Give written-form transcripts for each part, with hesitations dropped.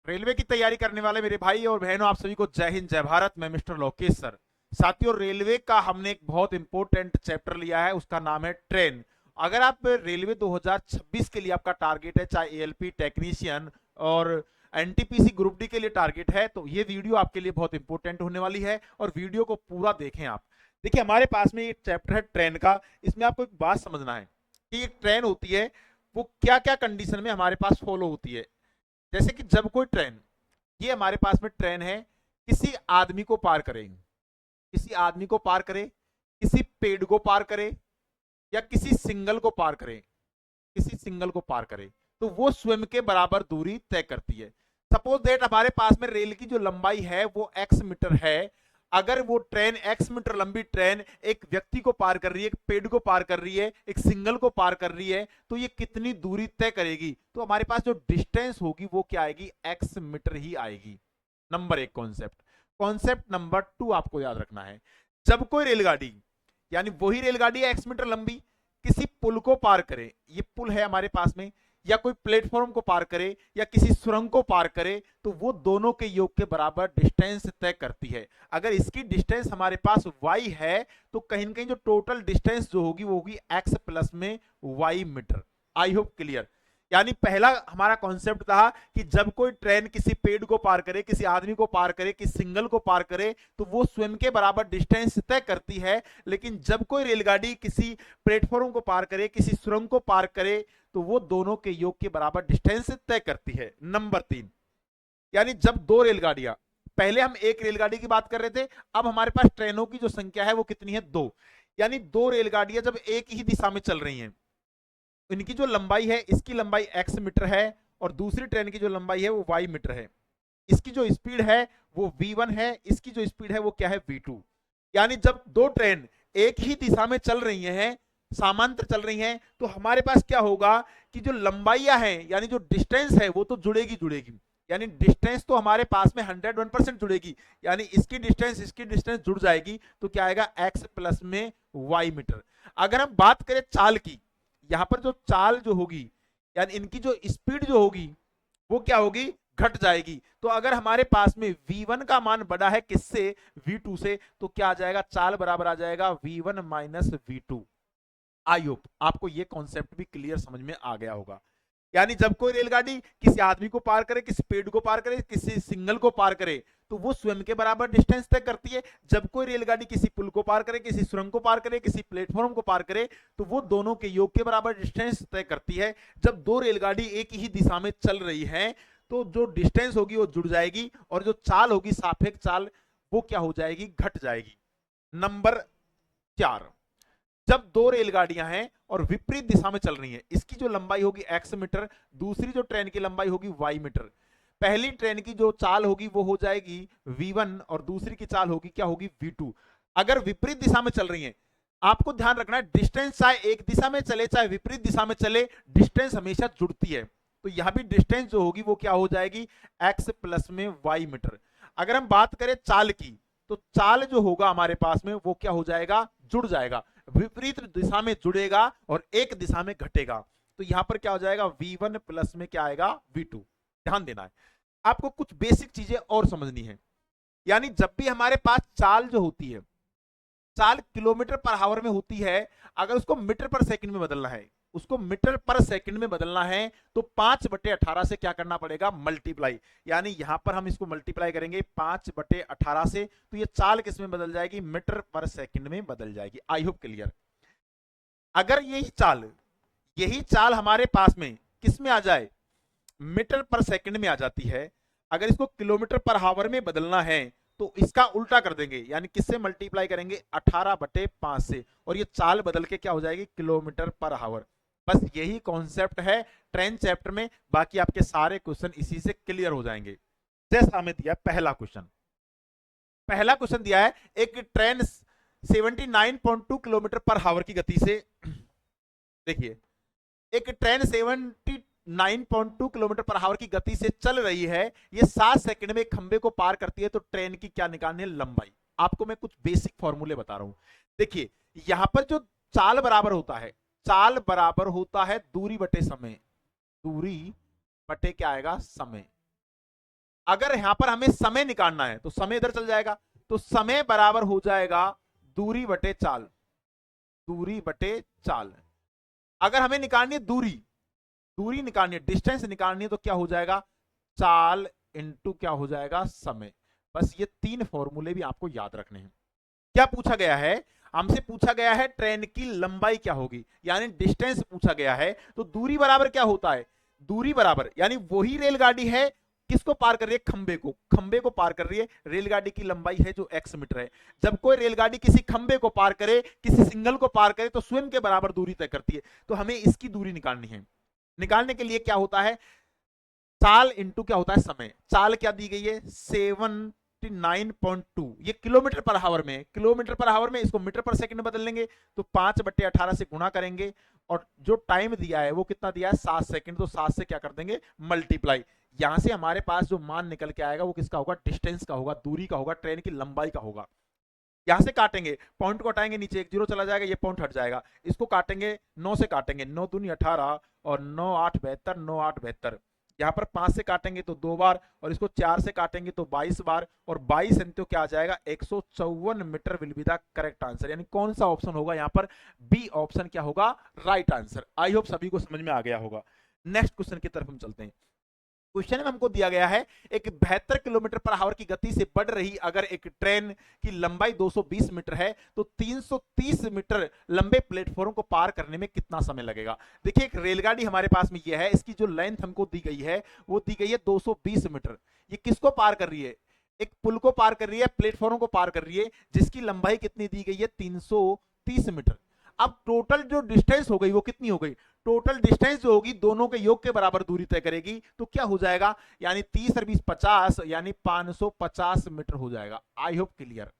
Railway की तैयारी करने वाले मेरे भाई और बहनों, आप सभी को जय हिंद जय भारत। मैं मिस्टर लोकेश सर। साथियों, रेलवे का हमने एक बहुत इंपॉर्टेंट चैप्टर लिया है, उसका नाम है ट्रेन। अगर आप रेलवे 2026 के लिए आपका टारगेट है, चाहे एएलपी टेक्नीशियन और एनटीपीसी ग्रुप डी के लिए टारगेट है, तो ये वीडियो आपके लिए बहुत इंपॉर्टेंट होने वाली है और वीडियो को पूरा देखें आप। देखिए, हमारे पास में ये चैप्टर है ट्रेन का। इसमें आपको एक बात समझना है कि ये ट्रेन होती है वो क्या क्या कंडीशन में हमारे पास फॉलो होती है। जैसे कि जब कोई ट्रेन, ये हमारे पास में ट्रेन है, किसी आदमी को पार करे, किसी आदमी को पार करे, किसी पेड़ को पार करे, या किसी सिंगल को पार करे, किसी सिंगल को पार करे, तो वो स्वयं के बराबर दूरी तय करती है। सपोज दैट हमारे पास में रेल की जो लंबाई है वो एक्स मीटर है। अगर वो ट्रेन एक्स मीटर लंबी ट्रेन एक व्यक्ति को पार कर रही है, एक पेड़ को पार कर रही है, एक सिंगल को पार कर रही है, तो ये कितनी दूरी तय करेगी? तो हमारे पास जो डिस्टेंस होगी वो क्या आएगी? एक्स मीटर ही आएगी। नंबर एक कॉन्सेप्ट। कॉन्सेप्ट नंबर टू आपको याद रखना है, जब कोई रेलगाड़ी, यानी वही रेलगाड़ी एक्स मीटर लंबी किसी पुल को पार करे, ये पुल है हमारे पास में, या कोई प्लेटफॉर्म को पार करे, या किसी सुरंग को पार करे, तो वो दोनों के योग के बराबर डिस्टेंस तय करती है। अगर इसकी डिस्टेंस हमारे पास y है, तो कहीं ना कहीं जो टोटल डिस्टेंस जो होगी वो होगी x प्लस में y metre. I hope clear. यानी पहला हमारा कॉन्सेप्ट था कि जब कोई ट्रेन किसी पेड़ को पार करे, किसी आदमी को पार करे, किसी सिंगल को पार करे, तो वो स्वयं के बराबर डिस्टेंस तय करती है। लेकिन जब कोई रेलगाड़ी किसी प्लेटफॉर्म को पार करे, किसी सुरंग को पार करे, तो वो दोनों के योग के बराबर डिस्टेंस तय करती है। नंबर तीन, यानी जब दो रेलगाड़ियां, पहले हम एक रेलगाड़ी की बात कर रहे थे, अब हमारे पास ट्रेनों की जो संख्या है वो कितनी है? दो। यानी दो रेलगाड़ियां जब एक ही दिशा में चल रही हैं, इनकी जो लंबाई है, इसकी लंबाई एक्स मीटर है और दूसरी ट्रेन की जो लंबाई है वो वाई मीटर है। इसकी जो स्पीड है वो v1 है, इसकी जो स्पीड है वो क्या है? v2। यानी जब दो ट्रेन एक ही दिशा में चल रही हैं, समांतर चल रही हैं, तो हमारे पास क्या होगा कि जो लंबाइयां हैं, यानी जो डिस्टेंस है वो तो जुड़ेगी जुड़ेगी। यानी डिस्टेंस तो हमारे पास में 101% जुड़ेगी। यानी इसकी डिस्टेंस जुड़ जाएगी, तो क्या आएगा? x प्लस में y मीटर। अगर हम बात करें चाल की, यहां पर जो चाल जो होगी, यानी इनकी जो स्पीड जो होगी वो क्या होगी? घट जाएगी। तो अगर हमारे पास में v1 का मान बड़ा है किससे? v2 से, तो क्या आ जाएगा? चाल बराबर आ जाएगा v1 minus v2। I hope आपको ये कॉन्सेप्ट भी क्लियर समझ में आ गया होगा। यानी जब कोई रेलगाड़ी किसी आदमी को पार करे, किसी पेड़ को पार करे, किसी सिंगल को पार करे, तो वो स्वयं के बराबर डिस्टेंस तय करती है। जब कोई रेलगाड़ी किसी पुल को पार करे, किसी सुरंग को पार करे, किसी प्लेटफॉर्म को पार करे, तो वो दोनों के योग के बराबर डिस्टेंस तय करती है। जब दो रेलगाड़ी एक ही दिशा में चल रही है, तो जो डिस्टेंस होगी वो जुड़ जाएगी और जो चाल होगी, सापेक्ष चाल, वो क्या हो जाएगी? घट जाएगी। नंबर चार, जब दो रेलगाड़ियां हैं और विपरीत दिशा में चल रही हैं, इसकी जो लंबाई होगी x मीटर, दूसरी जो ट्रेन की लंबाई होगी y मीटर। पहली ट्रेन की जो चाल होगी वो हो जाएगी v1 और दूसरी की चाल होगी क्या होगी? v2। अगर विपरीत दिशा में चल रही हैं, आपको ध्यान रखना है, डिस्टेंस चाहे एक दिशा में चले चाहे विपरीत दिशा में चले, डिस्टेंस हमेशा जुड़ती है। तो यहां भी डिस्टेंस जो होगी वो क्या हो जाएगी? x प्लस में y मीटर। अगर हम बात करें चाल की, तो चाल जो होगा हमारे पास में वो क्या हो जाएगा? जुड़ जाएगा। विपरीत दिशा में जुड़ेगा और एक दिशा में घटेगा। तो यहां पर क्या हो जाएगा? v1 प्लस में क्या आएगा? v2। ध्यान देना है, आपको कुछ बेसिक चीजें और समझनी है। यानी जब भी हमारे पास चाल जो होती है, चाल किलोमीटर पर आवर में होती है, अगर उसको मीटर पर सेकंड में बदलना है, उसको मीटर पर सेकंड में बदलना है, तो 5/18 से क्या करना पड़ेगा? मल्टीप्लाई। यानी यहां पर हम इसको मल्टीप्लाई करेंगे 5/18 से, तो ये चाल किस में बदल जाएगी? मीटर पर सेकंड में बदल जाएगी। आई होप क्लियर। अगर यही चाल हमारे पास में किस में आ जाए? मीटर पर सेकंड में आ जाती है। अगर इसको किलोमीटर पर आवर में बदलना है, तो इसका उल्टा कर देंगे, यानी किससे मल्टीप्लाई करेंगे? 18/5 से, और ये चाल बदल के क्या हो जाएगी? Kilometre per hour. बस यही कॉन्सेप्ट है ट्रेन चैप्टर में, बाकी आपके सारे क्वेश्चन इसी से क्लियर हो जाएंगे। जैसा हमें दिया पहला क्वेश्चन दिया है, एक ट्रेन 79.2 किलोमीटर पर आवर की गति से, देखिए, एक ट्रेन 79.2 किलोमीटर पर आवर की गति से चल रही है, ये 7 सेकंड में एक खंबे को पार करती है, तो ट्रेन की क्या निकालनी है? लंबाई। आपको मैं कुछ बेसिक फॉर्मूले बता रहा हूं। देखिए, यहां पर जो चाल बराबर होता है, चाल बराबर होता है दूरी बटे समय। दूरी बटे क्या आएगा? समय। अगर यहां पर हमें समय निकालना है तो समय इधर चल जाएगा, तो समय बराबर हो जाएगा दूरी बटे चाल, दूरी बटे चाल। अगर हमें निकालनी है दूरी, दूरी निकालनी है, डिस्टेंस निकालनी है, तो क्या हो जाएगा, चाल इंटू क्या हो जाएगा, समय। बस ये 3 फॉर्मूले भी आपको याद रखने हैं। क्या पूछा गया है, हमसे पूछा गया है ट्रेन की लंबाई क्या होगी, यानी डिस्टेंस पूछा गया है। तो दूरी बराबर क्या होता है, दूरी बराबर यानी वही रेलगाड़ी है किसको पार कर रही है, खंबे को, खंबे को पार कर रही है। रेलगाड़ी की लंबाई है जो x मीटर है। जब कोई रेलगाड़ी किसी खंबे को पार करे, किसी सिग्नल को पार करे, तो स्वयं के बराबर दूरी तय करती है। तो हमें इसकी दूरी निकालनी है। निकालने के लिए क्या होता है, चाल इंटू क्या होता है समय। चाल क्या दी गई है, 79.2, ये किलोमीटर पर आवर में, किलोमीटर पर आवर में, इसको मीटर पर सेकंड में बदल लेंगे तो 5/18 से गुणा करेंगे, और जो टाइम दिया है वो कितना दिया है, 7 सेकंड, तो 7 से क्या कर देंगे, मल्टीप्लाई। यहां से हमारे पास जो मान निकल के आएगा वो किसका होगा, डिस्टेंस का होगा, दूरी का होगा, ट्रेन की लंबाई का होगा। यहां से काटेंगे, पॉइंट को हटाएंगे, नीचे एक जीरो चला जाएगा, ये पॉइंट हट जाएगा। इसको काटेंगे, 9 से काटेंगे, 9 दूनी 18 और 9 8 72, 9 8 72। यहाँ पर 5 से काटेंगे तो 2 बार, और इसको 4 से काटेंगे तो 22 बार, और 22 तो क्या आ जाएगा, 154 metre will be the correct answer. यानी कौन सा ऑप्शन होगा यहाँ पर, बी ऑप्शन क्या होगा, राइट आंसर। आई होप सभी को समझ में आ गया होगा। नेक्स्ट क्वेश्चन की तरफ हम चलते हैं। क्वेश्चन में हमको दिया गया है एक 72 किलोमीटर पर आवर की गति से बढ़ रही अगर एक ट्रेन की लंबाई 220 मीटर है तो 330 मीटर लंबे प्लेटफॉर्म को पार करने में कितना समय लगेगा। देखिए एक रेलगाड़ी हमारे पास में यह है, इसकी जो लेंथ हमको दी गई है वो दी गई है 220 मीटर। ये किसको पार कर रही है, एक पुल को पार कर रही है, प्लेटफॉर्म को पार कर रही है, जिसकी लंबाई कितनी दी गई है, 330 मीटर। अब टोटल जो डिस्टेंस हो गई वो कितनी हो गई, टोटल डिस्टेंस जो होगी दोनों के योग के बराबर दूरी तय करेगी, तो क्या हो जाएगा, यानी 30 और 20 50, यानी 550 मीटर हो जाएगा। आई होप क्लियर।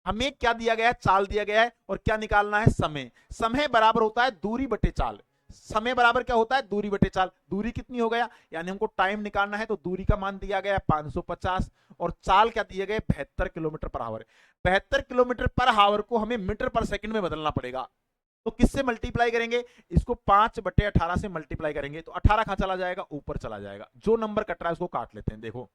हमें क्या दिया गया है, चाल दिया गया है, और क्या निकालना है, समय। समय बराबर होता है दूरी बटे चाल। समय बराबर क्या होता है, दूरी बटे चाल। दूरी कितनी हो गया, यानी हमको टाइम निकालना है, तो दूरी का मान दिया गया है 550, और चाल क्या दिए गए, 72 kilometre per hour. 72 kilometre per hour को हमें मीटर पर सेकंड में बदलना पड़ेगा। तो किससे मल्टीप्लाई करेंगे, इसको 5/18 से मल्टीप्लाई करेंगे, तो 18 कहां चला जाएगा, ऊपर चला जाएगा। जो नंबर कट रहा है उसको काट लेते हैं। देखो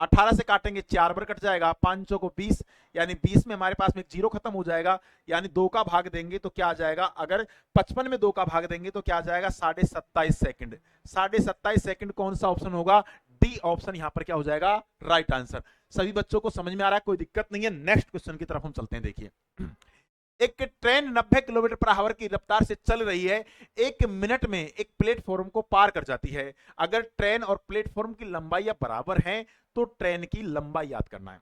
18 से काटेंगे 4 बार कट जाएगा, 5 को 20, यानी 20 में हमारे पास में जीरो खत्म हो जाएगा, यानी 2 का भाग देंगे तो क्या आ जाएगा, अगर 55 में 2 का भाग देंगे तो क्या आ जाएगा, 27.5 सेकंड। 27.5 सेकंड कौन सा ऑप्शन होगा, डी ऑप्शन यहां पर क्या हो जाएगा, राइट आंसर। सभी बच्चों को समझ में आ रहा है, कोई दिक्कत नहीं है। नेक्स्ट क्वेश्चन की तरफ हम चलते हैं। देखिए एक ट्रेन 90 किलोमीटर पर आवर की रफ्तार से चल रही है, 1 मिनट में एक प्लेटफॉर्म को पार कर जाती है। अगर ट्रेन और प्लेटफॉर्म की लंबाई बराबर हैं तो ट्रेन की लंबाई याद करना है।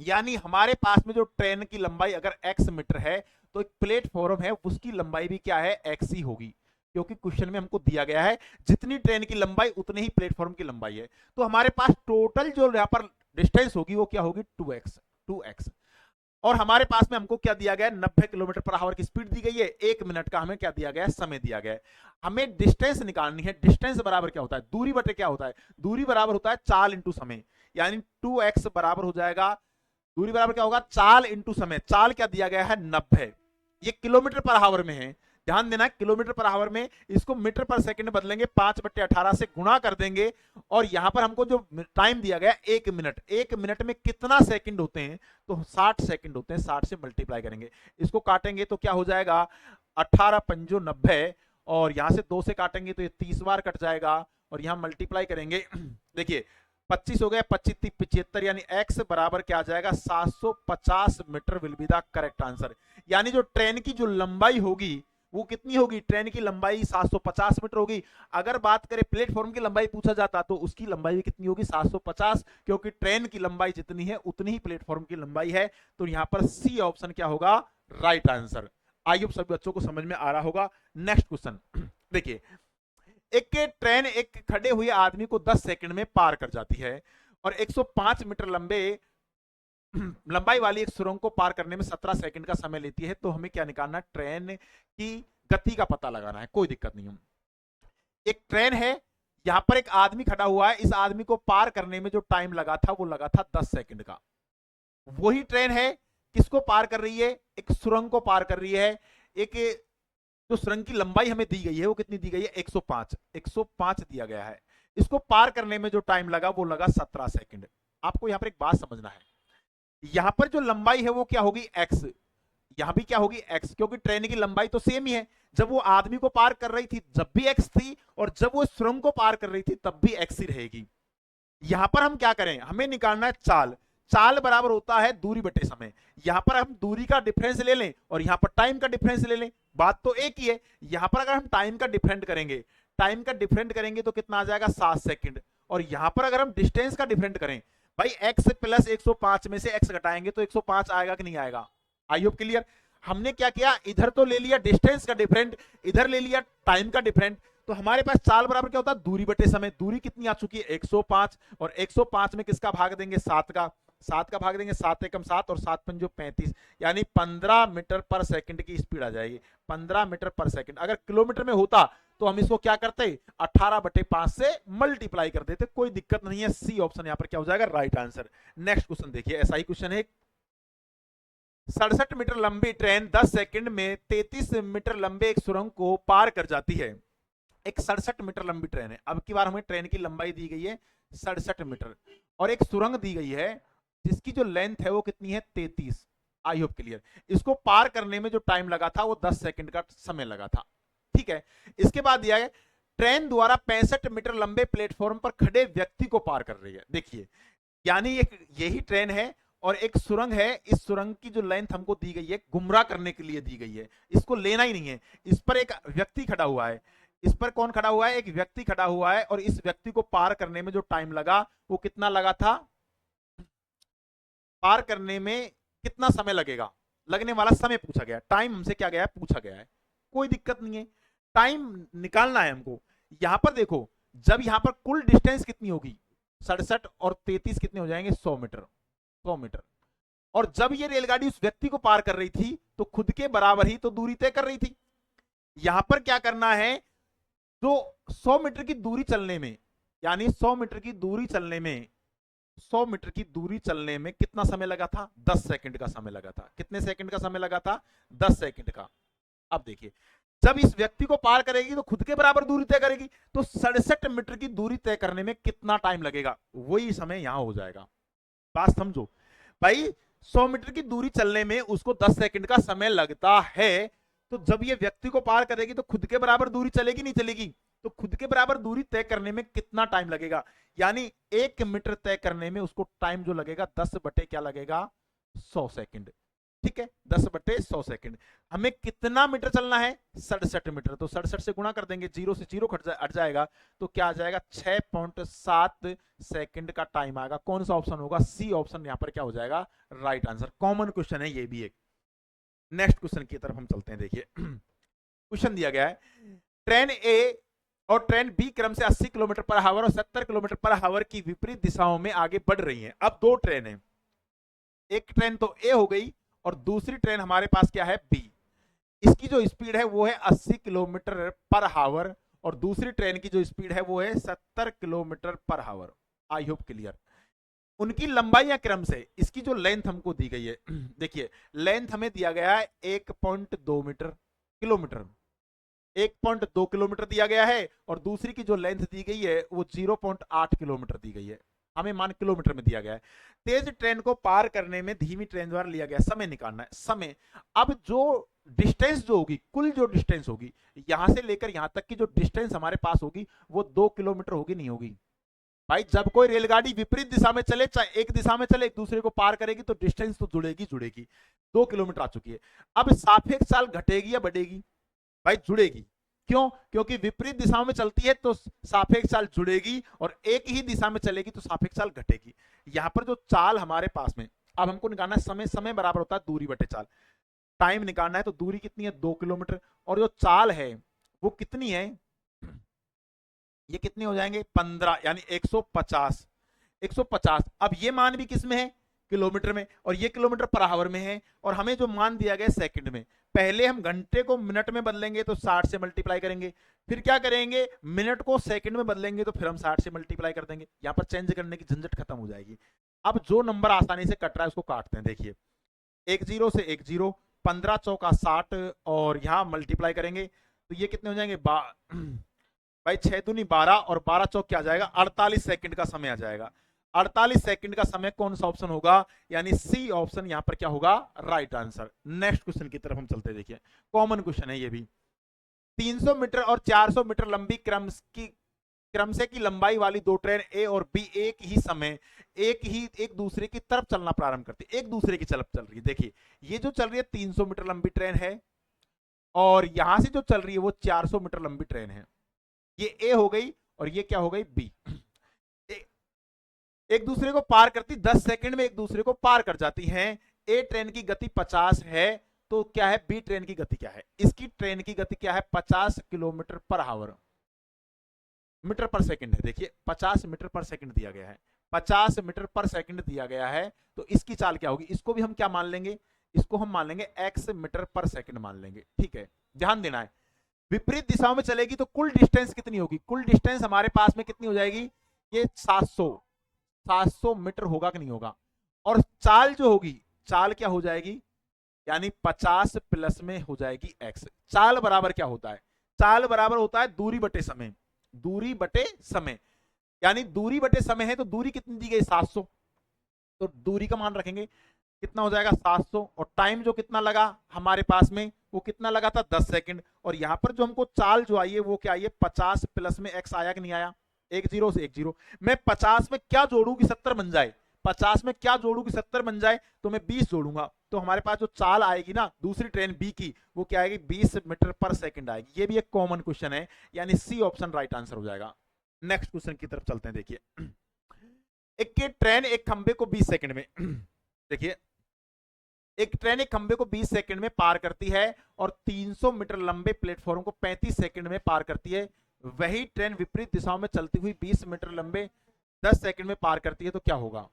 यानी हमारे पास में जो ट्रेन की लंबाई अगर x मीटर है तो एक प्लेटफॉर्म है उसकी लंबाई भी क्या है, x ही होगी, क्योंकि क्वेश्चन में हमको दिया गया है जितनी ट्रेन की लंबाई उतनी ही प्लेटफॉर्म की लंबाई है। तो हमारे पास टोटल जो यहां पर डिस्टेंस होगी वो क्या होगी, 2x। और हमारे पास में हमको क्या दिया गया है, 90 किलोमीटर पर आवर की स्पीड दी गई है, 1 मिनट का हमें क्या दिया गया है, समय दिया गया है। हमें डिस्टेंस निकालनी है। डिस्टेंस बराबर क्या होता है, दूरी बटे क्या होता है, दूरी बराबर होता है चाल इंटू समय, यानी 2x बराबर हो जाएगा, दूरी बराबर क्या होगा, चाल इंटू समय। चाल क्या दिया गया है, 90, ये किलोमीटर पर आवर में है, ध्यान देना किलोमीटर पर आवर में, इसको मीटर पर सेकंड बदलेंगे, 5/18 से गुणा कर देंगे, और यहां पर हमको जो टाइम दिया गया 1 मिनट, 1 मिनट में कितना सेकंड होते हैं, तो 60 सेकंड होते हैं, 60 से मल्टीप्लाई करेंगे, इसको काटेंगे तो क्या हो जाएगा, 18 पंजो 90, और यहां से 2 से काटेंगे तो ये 30 बार कट जाएगा, और यहां मल्टीप्लाई करेंगे देखिए 25 हो गया, 25 75, यानी x बराबर क्या आ जाएगा, 750 metre will be the correct answer. यानी जो ट्रेन की जो लंबाई होगी वो कितनी होगी, ट्रेन की लंबाई 750 मीटर होगी। अगर बात करें प्लेटफॉर्म की लंबाई पूछा जाता तो उसकी लंबाई भी कितनी होगी, 750, क्योंकि ट्रेन की लंबाई जितनी है उतनी ही प्लेटफॉर्म की लंबाई है। तो यहां पर सी ऑप्शन क्या होगा, राइट आंसर। आई होप सभी बच्चों को समझ में आ रहा होगा। नेक्स्ट क्वेश्चन देखिए, एक ट्रेन एक खड़े हुए आदमी को 10 सेकंड में पार कर जाती है, और 105 मीटर लंबाई वाली एक सुरंग को पार करने में 17 सेकंड का समय लेती है। तो हमें क्या निकालना है, ट्रेन की गति का पता लगाना है, कोई दिक्कत नहीं है। एक ट्रेन है, यहां पर एक आदमी खड़ा हुआ है, इस आदमी को पार करने में जो टाइम लगा था वो लगा था 10 सेकंड का। वही ट्रेन है, किसको पार कर रही है, एक सुरंग को पार कर रही है। एक जो सुरंग की लंबाई हमें दी गई है वो कितनी दी गई है, 105 दिया गया है। इसको पार करने में जो टाइम लगा वो लगा 17 सेकंड। आपको यहां पर एक बात समझना है, यहां पर जो लंबाई है वो क्या होगी, एक्स, यहां भी क्या होगी, एक्स, क्योंकि ट्रेन की लंबाई तो सेम ही है। जब वो आदमी को पार कर रही थी जब भी एक्स थी, और जब वो सुरंग को पार कर रही थी तब भी एक्स ही रहेगी। यहां पर हम क्या करें, हमें निकालना है चाल। चाल बराबर होता है दूरी बटे समय। यहां पर हम दूरी का डिफरेंस ले लें और यहां पर टाइम का डिफरेंस ले लें, बात तो एक ही है। यहां पर अगर हम टाइम का डिफरेंट करेंगे, टाइम का डिफरेंट करेंगे तो कितना आ जाएगा, 7 सेकंड। और यहां पर अगर हम डिस्टेंस का डिफरेंट करें, भाई x प्लस 105 में से x घटाएंगे तो 105 आएगा कि नहीं आएगा। आई होप क्लियर। हमने क्या किया, इधर तो ले लिया डिस्टेंस का डिफरेंट, इधर ले लिया टाइम का डिफरेंट, तो हमारे पास चाल बराबर क्या होता है, दूरी बटे समय। दूरी कितनी आ चुकी है, 105, और 105 में किसका भाग देंगे, 7 का। 7 का भाग देंगे, 7 एकम 7 और 7 पंजो 35, यानी 15 मीटर पर सेकंड की स्पीड आ जाएगी। 15 मीटर पर सेकंड। अगर किलोमीटर में होता तो हम इसको क्या करते, 18/5 से मल्टीप्लाई कर देते, कोई दिक्कत नहीं है। सी ऑप्शन यहां पर क्या हो जाएगा, राइट आंसर। नेक्स्ट क्वेश्चन देखिए, ऐसा ही क्वेश्चन है। 67 मीटर लंबी ट्रेन 10 सेकंड में 33 मीटर लंबे एक सुरंग को पार कर जाती है। एक 67 मीटर लंबी ट्रेन है। अब की बार हमें ट्रेन की लंबाई दी गई है 67 मीटर, और एक सुरंग दी गई है जिसकी जो लेंथ है वो कितनी है, 33। आई होप क्लियर। इसको पार करने में जो टाइम लगा था वो 10 सेकंड का समय लगा था। ठीक है। इसके बाद दिया है ट्रेन द्वारा 65 मीटर लंबे प्लेटफॉर्म पर खड़े व्यक्ति को पार कर रही है। देखिए, यानी यही ट्रेन है और एक सुरंग है। इस सुरंग की जो लेंथ हमको दी गई है गुमराह करने के लिए दी गई है, इसको लेना ही नहीं है। इस पर एक व्यक्ति खड़ा हुआ है, इस पर कौन खड़ा हुआ है, एक व्यक्ति खड़ा हुआ है, और इस व्यक्ति को पार करने में जो टाइम लगा वो कितना लगा था, पार करने में कितना समय लगेगा, लगने वाला समय पूछा गया। टाइम हमसे क्या गया है, पूछा गया है, कोई दिक्कत नहीं है, टाइम निकालना है हमको। यहां पर देखो, जब यहां पर कुल डिस्टेंस कितनी होगी, 67 और 33 कितने हो जाएंगे, 100 मीटर। 100 मीटर। और जब ये रेलगाड़ी उस व्यक्ति को पार कर रही थी तो खुद के बराबर ही तो दूरी तय कर रही थी। यहां पर क्या करना है, जो 100 मीटर की दूरी चलने में, यानी 100 मीटर की दूरी चलने में, 100 मीटर की दूरी चलने में कितना समय लगा था, 10 सेकंड का समय लगा था। कितने सेकंड का समय लगा था, 10 सेकंड का। अब देखिए, जब इस व्यक्ति को पार करेगी तो खुद के बराबर दूरी तय करेगी, तो 67 मीटर की दूरी तय करने में कितना टाइम लगेगा, वही समय यहां हो जाएगा। बात समझो भाई, 100 मीटर की दूरी चलने में उसको 10 सेकंड का समय लगता है, तो जब ये व्यक्ति को पार करेगी तो खुद के बराबर दूरी चलेगी नहीं चलेगी, तो खुद के बराबर दूरी तय करने में कितना टाइम लगेगा, यानी 1 मीटर तय करने में उसको टाइम जो लगेगा 10 बटे क्या लगेगा, 100 सेकंड। ठीक है, 10/100 सेकंड। हमें कितना मीटर चलना है, 67 मीटर, तो 67 से गुणा कर देंगे, 0 से 0 हट जाएगा, तो क्या आ जाएगा, 6.7 सेकंड का टाइम आएगा। कौन सा ऑप्शन होगा, सी ऑप्शन यहां पर क्या हो जाएगा, राइट आंसर। कॉमन क्वेश्चन है ये भी एक। नेक्स्ट क्वेश्चन की तरफ हम चलते हैं। देखिए, क्वेश्चन दिया गया है, ट्रेन ए और ट्रेन बी क्रम से 80 किलोमीटर पर आवर और 70 किलोमीटर पर आवर की विपरीत दिशाओं में आगे बढ़ रही हैं। अब दो ट्रेन है, एक ट्रेन तो ए हो गई और दूसरी ट्रेन हमारे पास क्या है, बी। इसकी जो स्पीड है वो है 80 किलोमीटर पर आवर और दूसरी ट्रेन की जो स्पीड है वो है 70 किलोमीटर पर आवर। आई होप क्लियर। उनकी लंबाई या क्रम से, इसकी जो लेंथ हमको दी गई है, देखिए लेंथ हमें दिया गया है 1.2 मीटर किलोमीटर, 1.2 किलोमीटर दिया गया है, और दूसरी की जो लेंथ दी गई है वो 0.8 किलोमीटर दी गई है, हमें मान किलोमीटर में दिया गया है। तेज ट्रेन को पार करने में धीमी ट्रेन द्वारा लिया गया समय निकालना है। समय, अब जो डिस्टेंस जो होगी, कुल जो डिस्टेंस होगी यहां से लेकर यहां तक की जो डिस्टेंस हमारे पास होगी वो 2 किलोमीटर होगी, नहीं होगी भाई। जब कोई रेलगाड़ी विपरीत दिशा में चले, चाहे एक दिशा में चले, एक दूसरे को पार करेगी तो डिस्टेंस तो जुड़ेगी जुड़ेगी। 2 किलोमीटर आ चुकी है। अब सापेक्ष चाल घटेगी या बढ़ेगी, भाई जुड़ेगी। क्यों, क्योंकि विपरीत दिशा में चलती है तो सापेक्ष चाल जुड़ेगी, और एक ही दिशा में चलेगी तो सापेक्ष चाल घटेगी। यहां पर जो चाल हमारे पास में, अब हमको निकालना है समय, समय बराबर होता है दूरी बटे चाल। टाइम निकालना है तो दूरी कितनी है, 2 किलोमीटर, और जो चाल है वो कितनी है, ये कितने हो जाएंगे, 15, यानी 150। 150। अब ये मान भी किस में है, किलोमीटर में, और ये किलोमीटर पर आवर में है, और हमें जो मान दिया गया सेकंड में। पहले हम घंटे को मिनट में बदलेंगे तो 60 से मल्टीप्लाई करेंगे, फिर क्या करेंगे, मिनट को सेकंड में बदलेंगे तो फिर हम 60 से मल्टीप्लाई कर देंगे। यहां पर चेंज करने की झंझट खत्म हो जाएगी। अब जो नंबर आसानी से कट रहा है उसको काटते हैं। देखिए, 10 से 10, 15 चौका 60, और यहां मल्टीप्लाई करेंगे तो ये कितने हो जाएंगे, भाई 6 दूनी 12 और 12 चौक क्या आ जाएगा, 48 सेकंड का समय आ जाएगा। 48 सेकंड का समय कौन सा ऑप्शन होगा, यानी सी ऑप्शन यहां पर क्या होगा, राइट आंसर। नेक्स्ट क्वेश्चन की तरफ हम चलते हैं, देखिए कॉमन क्वेश्चन है ये भी। 300 मीटर और 400 मीटर लंबी क्रमशः की लंबाई वाली दो ट्रेन ए और बी एक दूसरे की तरफ चलना प्रारंभ करती है, एक दूसरे की तरफ चल रही है। देखिए ये जो चल रही है 300 मीटर लंबी ट्रेन है, और यहां से जो चल रही है वो 400 मीटर लंबी ट्रेन है। ये ए हो गई और ये क्या हो गई, बी। एक दूसरे को पार करती 10 सेकंड में एक दूसरे को पार कर जाती हैं। ए ट्रेन की गति 50 है, तो क्या है बी ट्रेन की गति क्या है, इसकी ट्रेन की गति क्या है 50 किलोमीटर पर आवर, मीटर पर सेकंड है। देखिए 50 मीटर पर सेकंड दिया गया है, 50 मीटर पर सेकंड दिया गया है, तो इसकी चाल क्या होगी, इसको भी हम क्या मान लेंगे, इसको हम मान लेंगे x मीटर पर सेकंड मान लेंगे। ठीक है, ध्यान देना है। विपरीत दिशाओं में चलेगी तो कुल डिस्टेंस कितनी होगी, कुल डिस्टेंस हमारे पास में कितनी हो जाएगी, ये 700 मीटर होगा कि नहीं होगा। और चाल जो होगी, चाल क्या हो जाएगी, यानी 50 प्लस में हो जाएगी x। चाल बराबर क्या होता है, चाल बराबर होता है दूरी बटे समय, दूरी बटे समय, यानी दूरी बटे समय है तो दूरी कितनी दी गई 700, तो दूरी का मान रखेंगे कितना हो जाएगा 700, और टाइम जो कितना लगा हमारे पास में वो कितना लगा था 10 सेकंड। और यहां पर जो हमको चाल जो आई है वो क्या आई है 50 प्लस में x आया कि नहीं आया, 10 से 10। मैं 50 में क्या जोड़ू कि 70 बन जाए, 50 में क्या जोड़ू कि 70 बन जाए, तो मैं 20 जोड़ूंगा, तो हमारे पास जो चाल आएगी ना दूसरी ट्रेन बी की वो क्या आएगी 20 मीटर पर सेकंड आएगी। ये भी एक कॉमन क्वेश्चन है, यानी सी ऑप्शन राइट आंसर हो जाएगा। नेक्स्ट क्वेश्चन की तरफ चलते हैं। देखिए एक ट्रेन एक खंबे को 20 सेकंड में देखिए एक ट्रेन एक खंबे को 20 सेकंड में पार करती है और 300 मीटर लंबे प्लेटफॉर्म को 35 सेकंड में पार करती है। वही ट्रेन विपरीत दिशाओं में चलती हुई 20 मीटर लंबे 10 सेकंड में पार करती है, तो क्या होगा।